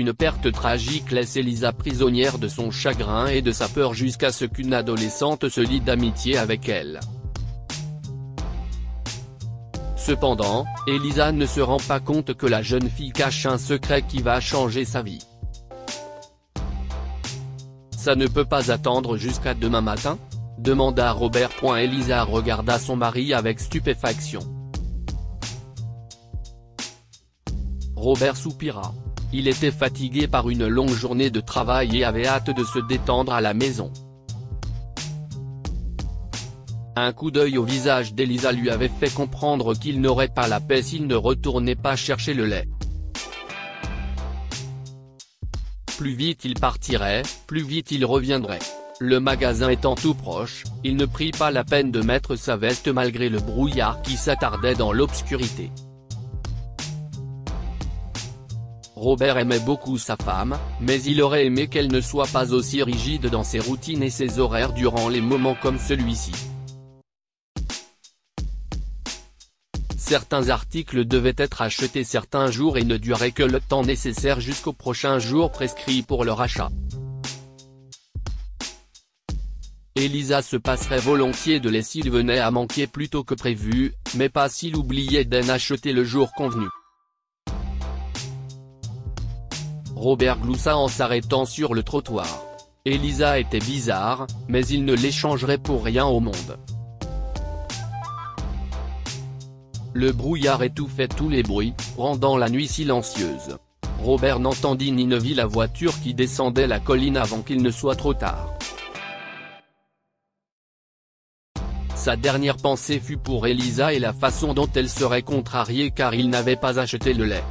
Une perte tragique laisse Elisa prisonnière de son chagrin et de sa peur jusqu'à ce qu'une adolescente se lie d'amitié avec elle. Cependant, Elisa ne se rend pas compte que la jeune fille cache un secret qui va changer sa vie. Ça ne peut pas attendre jusqu'à demain matin ? Demanda Robert. Elisa regarda son mari avec stupéfaction. Robert soupira. Il était fatigué par une longue journée de travail et avait hâte de se détendre à la maison. Un coup d'œil au visage d'Elisa lui avait fait comprendre qu'il n'aurait pas la paix s'il ne retournait pas chercher le lait. Plus vite il partirait, plus vite il reviendrait. Le magasin étant tout proche, il ne prit pas la peine de mettre sa veste malgré le brouillard qui s'attardait dans l'obscurité. Robert aimait beaucoup sa femme, mais il aurait aimé qu'elle ne soit pas aussi rigide dans ses routines et ses horaires durant les moments comme celui-ci. Certains articles devaient être achetés certains jours et ne duraient que le temps nécessaire jusqu'au prochain jour prescrit pour leur achat. Elisa se passerait volontiers de lait s'il venait à manquer plus tôt que prévu, mais pas s'il oubliait d'en acheter le jour convenu. Robert gloussa en s'arrêtant sur le trottoir. Elisa était bizarre, mais il ne l'échangerait pour rien au monde. Le brouillard étouffait tous les bruits, rendant la nuit silencieuse. Robert n'entendit ni ne vit la voiture qui descendait la colline avant qu'il ne soit trop tard. Sa dernière pensée fut pour Elisa et la façon dont elle serait contrariée car il n'avait pas acheté le lait.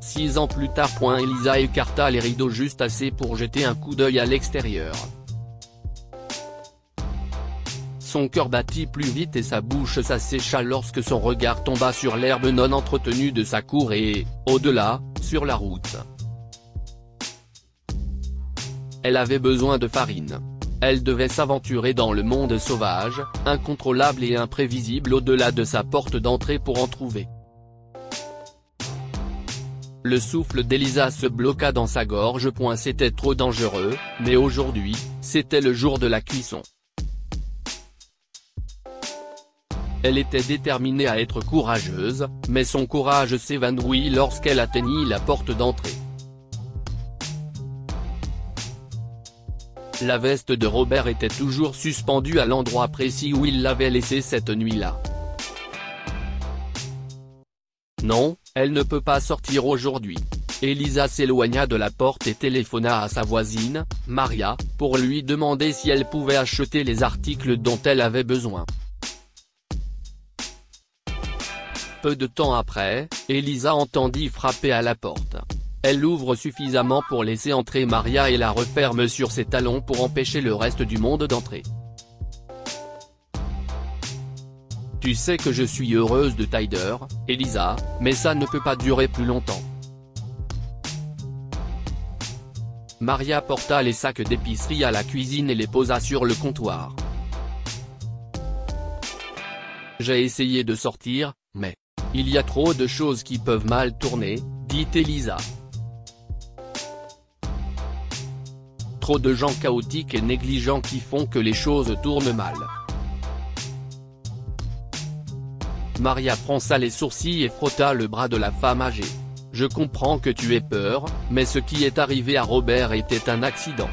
6 ans plus tard. Elisa écarta les rideaux juste assez pour jeter un coup d'œil à l'extérieur. Son cœur battit plus vite et sa bouche s'assécha lorsque son regard tomba sur l'herbe non entretenue de sa cour et, au-delà, sur la route. Elle avait besoin de farine. Elle devait s'aventurer dans le monde sauvage, incontrôlable et imprévisible au-delà de sa porte d'entrée pour en trouver. Le souffle d'Elisa se bloqua dans sa gorge. C'était trop dangereux, mais aujourd'hui, c'était le jour de la cuisson. Elle était déterminée à être courageuse, mais son courage s'évanouit lorsqu'elle atteignit la porte d'entrée. La veste de Robert était toujours suspendue à l'endroit précis où il l'avait laissée cette nuit-là. Non, elle ne peut pas sortir aujourd'hui. Elisa s'éloigna de la porte et téléphona à sa voisine, Maria, pour lui demander si elle pouvait acheter les articles dont elle avait besoin. Peu de temps après, Elisa entendit frapper à la porte. Elle l'ouvre suffisamment pour laisser entrer Maria et la referme sur ses talons pour empêcher le reste du monde d'entrer. « Tu sais que je suis heureuse de Tyder, Elisa, mais ça ne peut pas durer plus longtemps. » Maria porta les sacs d'épicerie à la cuisine et les posa sur le comptoir. « J'ai essayé de sortir, mais il y a trop de choses qui peuvent mal tourner, » dit Elisa. Trop de gens chaotiques et négligents qui font que les choses tournent mal. Maria fronça les sourcils et frotta le bras de la femme âgée. « Je comprends que tu aies peur, mais ce qui est arrivé à Robert était un accident.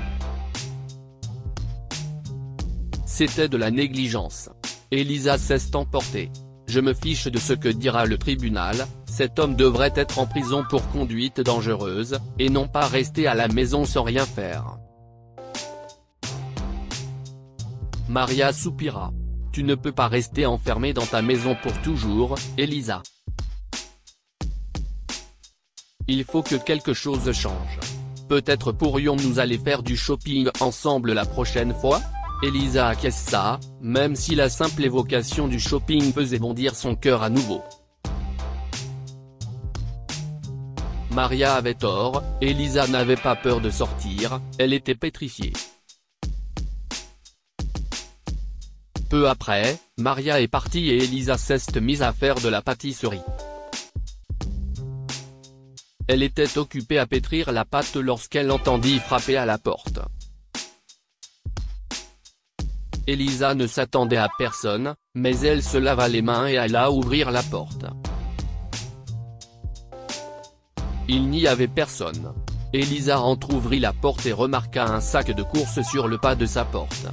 C'était de la négligence. » Elisa s'est emportée. « Je me fiche de ce que dira le tribunal, cet homme devrait être en prison pour conduite dangereuse, et non pas rester à la maison sans rien faire. » Maria soupira. « Tu ne peux pas rester enfermée dans ta maison pour toujours, Elisa. Il faut que quelque chose change. Peut-être pourrions-nous aller faire du shopping ensemble la prochaine fois ?» Elisa acquiesça, même si la simple évocation du shopping faisait bondir son cœur à nouveau. Maria avait tort, Elisa n'avait pas peur de sortir, elle était pétrifiée. Peu après, Maria est partie et Elisa s'est mise à faire de la pâtisserie. Elle était occupée à pétrir la pâte lorsqu'elle entendit frapper à la porte. Elisa ne s'attendait à personne, mais elle se lava les mains et alla ouvrir la porte. Il n'y avait personne. Elisa entr'ouvrit la porte et remarqua un sac de courses sur le pas de sa porte.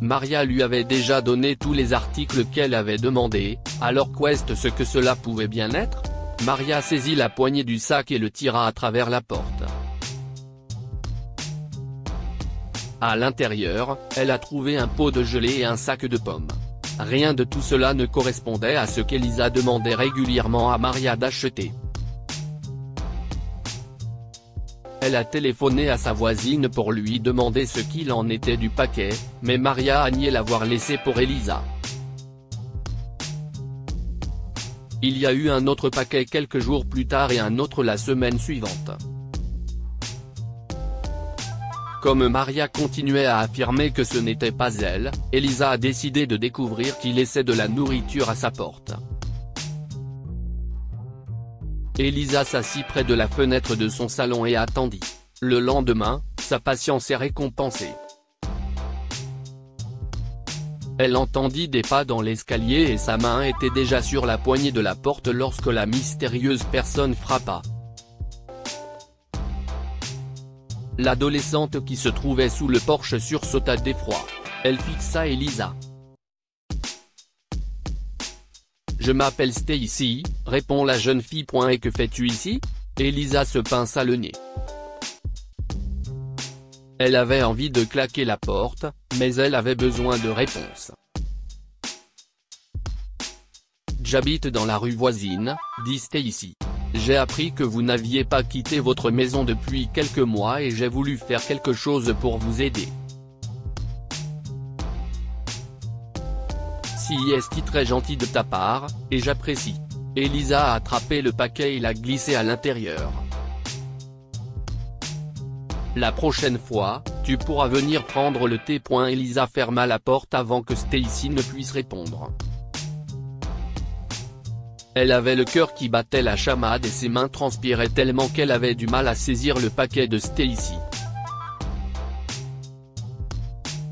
Maria lui avait déjà donné tous les articles qu'elle avait demandés, alors qu'est-ce que cela pouvait bien être? Maria saisit la poignée du sac et le tira à travers la porte. À l'intérieur, elle a trouvé un pot de gelée et un sac de pommes. Rien de tout cela ne correspondait à ce qu'Elisa demandait régulièrement à Maria d'acheter. Elle a téléphoné à sa voisine pour lui demander ce qu'il en était du paquet, mais Maria a nié l'avoir laissé pour Elisa. Il y a eu un autre paquet quelques jours plus tard et un autre la semaine suivante. Comme Maria continuait à affirmer que ce n'était pas elle, Elisa a décidé de découvrir qui laissait de la nourriture à sa porte. Elisa s'assit près de la fenêtre de son salon et attendit. Le lendemain, sa patience est récompensée. Elle entendit des pas dans l'escalier et sa main était déjà sur la poignée de la porte lorsque la mystérieuse personne frappa. L'adolescente qui se trouvait sous le porche sursauta d'effroi. Elle fixa Elisa. « Je m'appelle Stacy », répond la jeune fille. « Et que fais-tu ici ?» Elisa se pinça le nez. Elle avait envie de claquer la porte, mais elle avait besoin de réponses. « J'habite dans la rue voisine », dit Stacy. « J'ai appris que vous n'aviez pas quitté votre maison depuis quelques mois et j'ai voulu faire quelque chose pour vous aider. » Si est très gentil de ta part, et j'apprécie. Elisa a attrapé le paquet et l'a glissé à l'intérieur. La prochaine fois, tu pourras venir prendre le thé. Elisa ferma la porte avant que Stacy ne puisse répondre. Elle avait le cœur qui battait la chamade et ses mains transpiraient tellement qu'elle avait du mal à saisir le paquet de Stacy.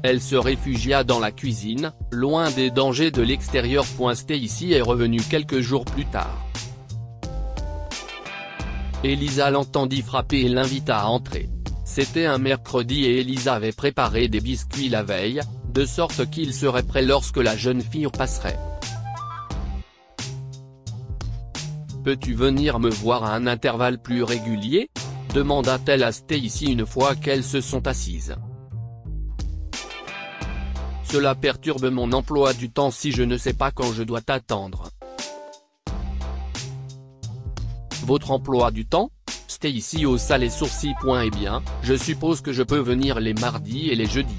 Elle se réfugia dans la cuisine, loin des dangers de l'extérieur. Stacy est revenue quelques jours plus tard. Elisa l'entendit frapper et l'invita à entrer. C'était un mercredi et Elisa avait préparé des biscuits la veille, de sorte qu'ils seraient prêts lorsque la jeune fille passerait. « Peux-tu venir me voir à un intervalle plus régulier ?» demanda-t-elle à Stacy une fois qu'elles se sont assises. « Cela perturbe mon emploi du temps si je ne sais pas quand je dois t'attendre. » Votre emploi du temps ? Stacy haussa les sourcils. Eh bien, je suppose que je peux venir les mardis et les jeudis.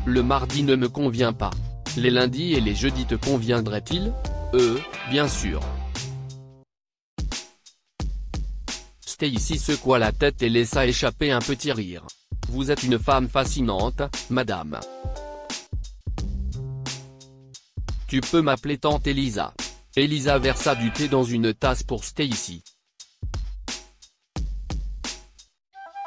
Le mardi ne me convient pas. Les lundis et les jeudis te conviendraient-ils ? Bien sûr. Stacy secoua la tête et laissa échapper un petit rire. Vous êtes une femme fascinante, madame. Tu peux m'appeler tante Elisa. Elisa versa du thé dans une tasse pour Stacy.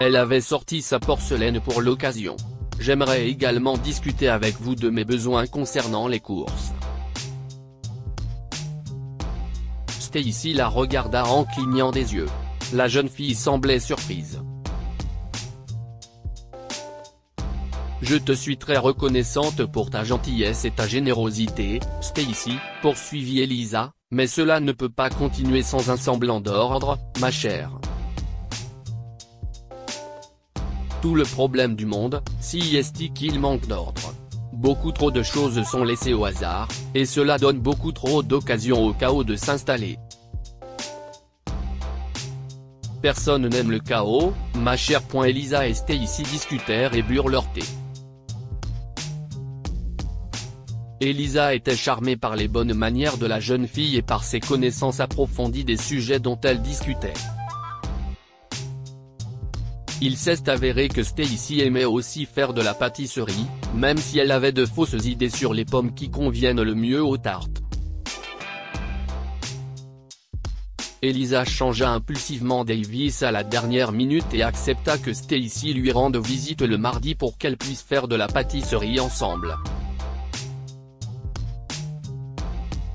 Elle avait sorti sa porcelaine pour l'occasion. J'aimerais également discuter avec vous de mes besoins concernant les courses. Stacy la regarda en clignant des yeux. La jeune fille semblait surprise. Je te suis très reconnaissante pour ta gentillesse et ta générosité, Stacy, poursuivit Elisa, mais cela ne peut pas continuer sans un semblant d'ordre, ma chère. Tout le problème du monde, c'est qu'il manque d'ordre. Beaucoup trop de choses sont laissées au hasard, et cela donne beaucoup trop d'occasions au chaos de s'installer. Personne n'aime le chaos, ma chère. Elisa et Stacy discutèrent et burent leur thé. Elisa était charmée par les bonnes manières de la jeune fille et par ses connaissances approfondies des sujets dont elle discutait. Il s'est avéré que Stacy aimait aussi faire de la pâtisserie, même si elle avait de fausses idées sur les pommes qui conviennent le mieux aux tartes. Elisa changea impulsivement Davis à la dernière minute et accepta que Stacy lui rende visite le mardi pour qu'elle puisse faire de la pâtisserie ensemble.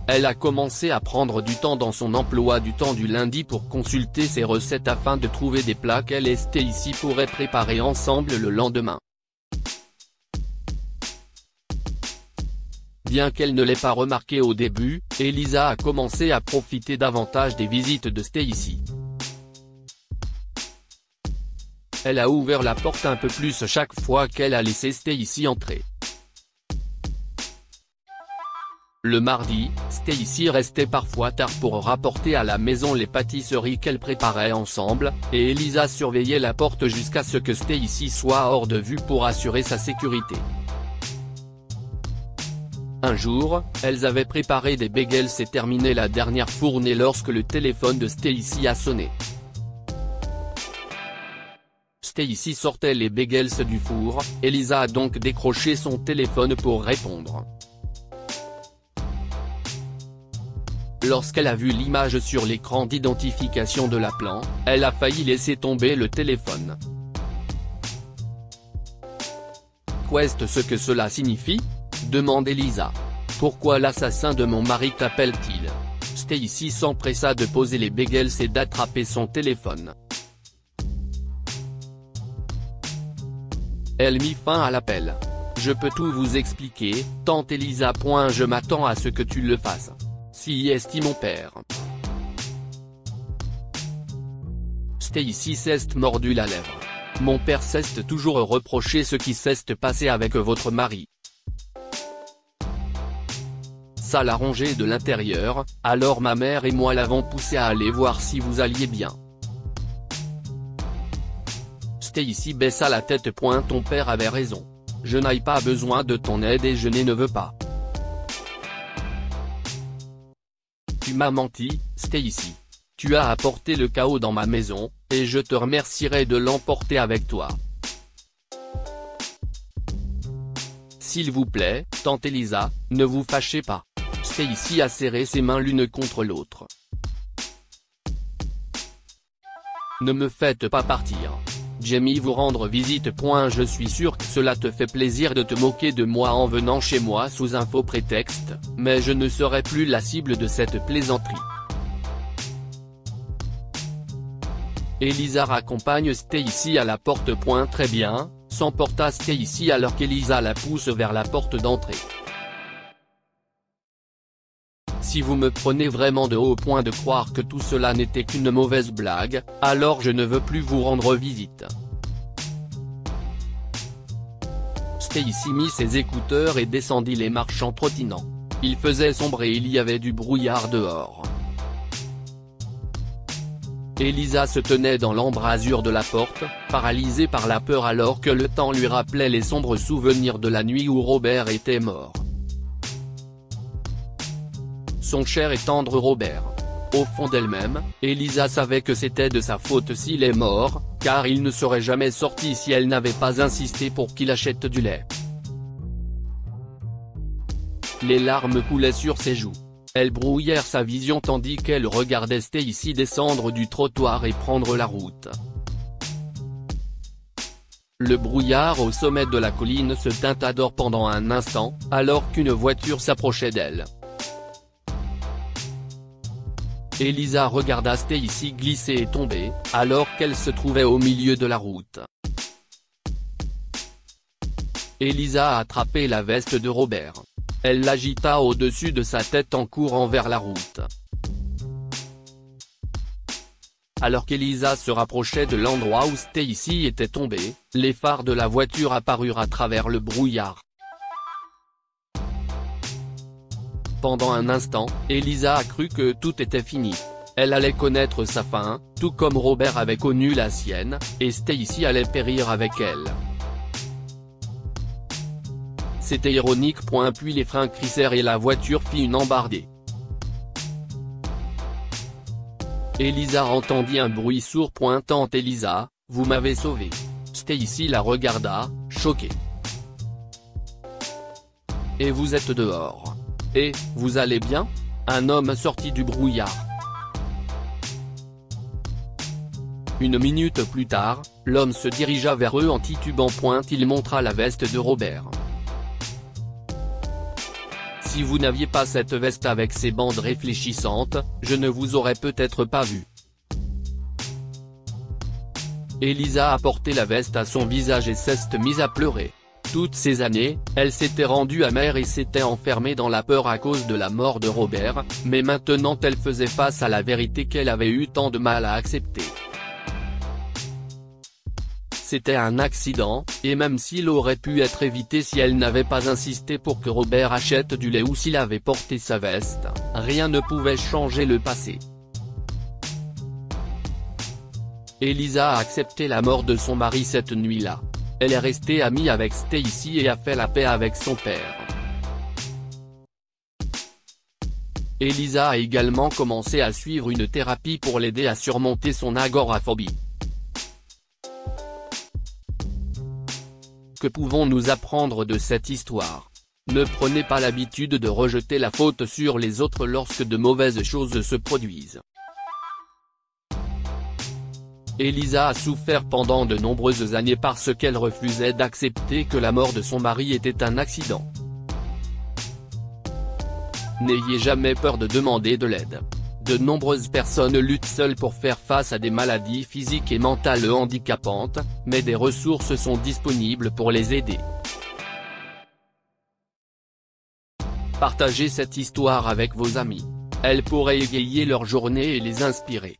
Elle a commencé à prendre du temps dans son emploi du temps du lundi pour consulter ses recettes afin de trouver des plats qu'elle et Stacy pourraient préparer ensemble le lendemain. Bien qu'elle ne l'ait pas remarqué au début, Elisa a commencé à profiter davantage des visites de Stacy. Elle a ouvert la porte un peu plus chaque fois qu'elle a laissé Stacy entrer. Le mardi, Stacy restait parfois tard pour rapporter à la maison les pâtisseries qu'elle préparait ensemble, et Elisa surveillait la porte jusqu'à ce que Stacy soit hors de vue pour assurer sa sécurité. Un jour, elles avaient préparé des bagels et terminé la dernière fournée lorsque le téléphone de Stacy a sonné. Stacy sortait les bagels du four, Elisa a donc décroché son téléphone pour répondre. Lorsqu'elle a vu l'image sur l'écran d'identification de l'appelant, elle a failli laisser tomber le téléphone. Qu'est-ce que cela signifie ? Demande Elisa. Pourquoi l'assassin de mon mari t'appelle-t-il ? Stacy s'empressa de poser les bagels et d'attraper son téléphone. Elle mit fin à l'appel. Je peux tout vous expliquer, tante Elisa. Je m'attends à ce que tu le fasses. Si est mon père. Stacy s'est mordu la lèvre. Mon père s'est toujours reproché ce qui s'est passé avec votre mari. Ça l'a rongé de l'intérieur, alors ma mère et moi l'avons poussé à aller voir si vous alliez bien. Stacy baissa la tête. Ton père avait raison. Je n'ai pas besoin de ton aide et je ne veux pas. Tu m'as menti, Stacy. Tu as apporté le chaos dans ma maison, et je te remercierai de l'emporter avec toi. S'il vous plaît, tante Elisa, ne vous fâchez pas. Stacy a serré ses mains l'une contre l'autre. Ne me faites pas partir. Jamie vous rendre visite. Je suis sûr que cela te fait plaisir de te moquer de moi en venant chez moi sous un faux prétexte, mais je ne serai plus la cible de cette plaisanterie. Elisa raccompagne Stacy à la porte. Très bien, s'emporta Stacy alors qu'Elisa la pousse vers la porte d'entrée. Si vous me prenez vraiment de haut au point de croire que tout cela n'était qu'une mauvaise blague, alors je ne veux plus vous rendre visite. Stacy mit ses écouteurs et descendit les marches en trottinant. Il faisait sombre et il y avait du brouillard dehors. Elisa se tenait dans l'embrasure de la porte, paralysée par la peur alors que le temps lui rappelait les sombres souvenirs de la nuit où Robert était mort. Son cher et tendre Robert. Au fond d'elle-même, Elisa savait que c'était de sa faute s'il est mort, car il ne serait jamais sorti si elle n'avait pas insisté pour qu'il achète du lait. Les larmes coulaient sur ses joues. Elles brouillèrent sa vision tandis qu'elle regardait Stacy descendre du trottoir et prendre la route. Le brouillard au sommet de la colline se teinta d'or pendant un instant, alors qu'une voiture s'approchait d'elle. Elisa regarda Stacy glisser et tomber, alors qu'elle se trouvait au milieu de la route. Elisa a attrapé la veste de Robert. Elle l'agita au-dessus de sa tête en courant vers la route. Alors qu'Elisa se rapprochait de l'endroit où Stacy était tombée, les phares de la voiture apparurent à travers le brouillard. Pendant un instant, Elisa a cru que tout était fini. Elle allait connaître sa fin, tout comme Robert avait connu la sienne, et Stacy allait périr avec elle. C'était ironique. Puis les freins crissèrent et la voiture fit une embardée. Elisa entendit un bruit sourd. Tante Elisa, vous m'avez sauvé. Stacy la regarda, choquée. Et vous êtes dehors. Et, vous allez bien ? Un homme sortit du brouillard. Une minute plus tard, l'homme se dirigea vers eux en titubant. Il montra la veste de Robert. Si vous n'aviez pas cette veste avec ses bandes réfléchissantes, je ne vous aurais peut-être pas vu. Elisa a porté la veste à son visage et s'est mise à pleurer. Toutes ces années, elle s'était rendue amère et s'était enfermée dans la peur à cause de la mort de Robert, mais maintenant elle faisait face à la vérité qu'elle avait eu tant de mal à accepter. C'était un accident, et même s'il aurait pu être évité si elle n'avait pas insisté pour que Robert achète du lait ou s'il avait porté sa veste, rien ne pouvait changer le passé. Elisa a accepté la mort de son mari cette nuit-là. Elle est restée amie avec Stacy et a fait la paix avec son père. Elisa a également commencé à suivre une thérapie pour l'aider à surmonter son agoraphobie. Que pouvons-nous apprendre de cette histoire? Ne prenez pas l'habitude de rejeter la faute sur les autres lorsque de mauvaises choses se produisent. Elisa a souffert pendant de nombreuses années parce qu'elle refusait d'accepter que la mort de son mari était un accident. N'ayez jamais peur de demander de l'aide. De nombreuses personnes luttent seules pour faire face à des maladies physiques et mentales handicapantes, mais des ressources sont disponibles pour les aider. Partagez cette histoire avec vos amis. Elle pourrait égayer leur journée et les inspirer.